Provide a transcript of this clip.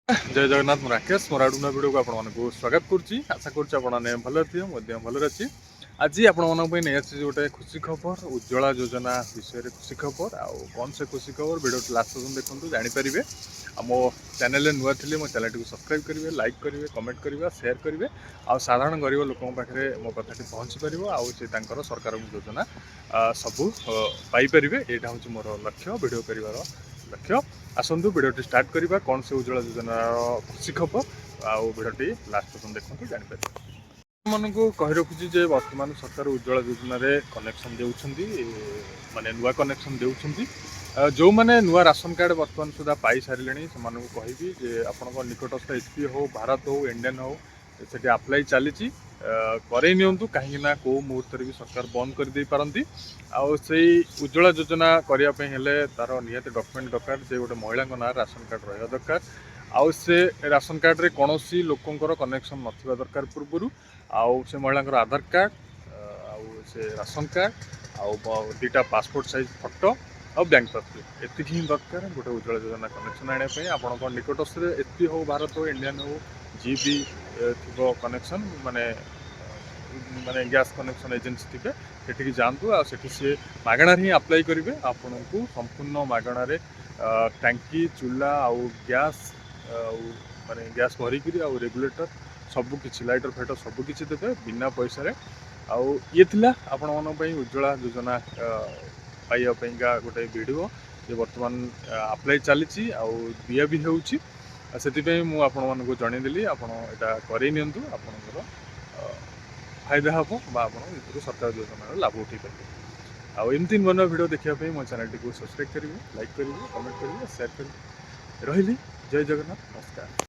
जय जगन्नाथ मु राकेश मोर आडू भिडियो को आपको स्वागत करुच्ची आशा करें भल थी भल अच्छी आज आपण नहीं आसी गोटे खुशी खबर उज्ज्वला योजना विषय खुशी खबर आउ कौन से खुशी खबर वीडियो लास्ट पर्यटन देखते जानीपारे मो चैनल नुआ थी मो चैनल को सब्सक्राइब करेंगे लाइक करेंगे कमेंट करेंगे शेयर करेंगे आ साधारण गरीब लोकों पाखे मो कथाटी पहुँची पार आर सरकार योजना सबू पाइपर यहाँ हूँ मोर लक्ष्य वीडियो कर लक्ष्य आसतु वीडियो स्टार्ट करवा कौन से उज्ज्वला योजना खुशी खबर आउ वीडियो लास्ट पर्यटन देखते जानीपारे मानक कही रखुची जे वर्तमान सरकार उज्ज्वला योजना रे कनेक्शन देउछंदी माने नुआ कनेक्शन देउछंदी जो माने नुआ राशन कार्ड वर्तमान सुधा पाई सारिलेनी से मानक कहबी जे आपनक निकटस्थ एचपी हो भारत हो इंडियन हो सेठी अप्लाई चलीची करे नियंतु कहीं ना को मुहूर्त भी सरकार बंद कर दे पारंती आउ सेई उज्ज्वला योजना करिया पे हेले तार नियत डॉक्यूमेंट दरकार जे गोटे महिला ना राशन कार्ड रहा दरकार आउ से राशन कार्ड रे कौनसी लोकंकर कनेक्शन नथिबा दरकार पूर्व आउ से महिला आधार कार्ड आउ से राशन कार्ड आउ दुटा पासपोर्ट साइज फोटो और बैंक पासबुक एतिक ही दरकार गोटे उज्ज्वला योजना कनेक्शन आने आप निकटस्थ एचपी हो भारत हो इंडियन हो जी भी थी कनेक्शन माने माने गैस कनेक्शन एजेंसी थे सेठी जातु आठी सी मागणार ही अप्लाई करेंगे आपन को संपूर्ण मागणार टांकी चूल्हा आउ गैस माने गैस भरिकी आउ रेगुलेटर सबकि लाइटर फाइटर सबकि देते बिना पैसा आउ ये थिला आपण मन उज्ज्वला योजना पाइबापा गोटे वीडियो ये बर्तमान अप्लाई चली आउ दिया भी होउची से मुझे आपण मानक जनईदेली आप करनी आपंकर फायदा हम सरकार योजना लाभ उठे पारे आमती नुआ नुआ भिड देखा मो चैनल को सब्सक्राइब करेंगे लाइक करेंगे कमेंट करेंगे शेयर करेंगे रही जय जगन्नाथ नमस्कार।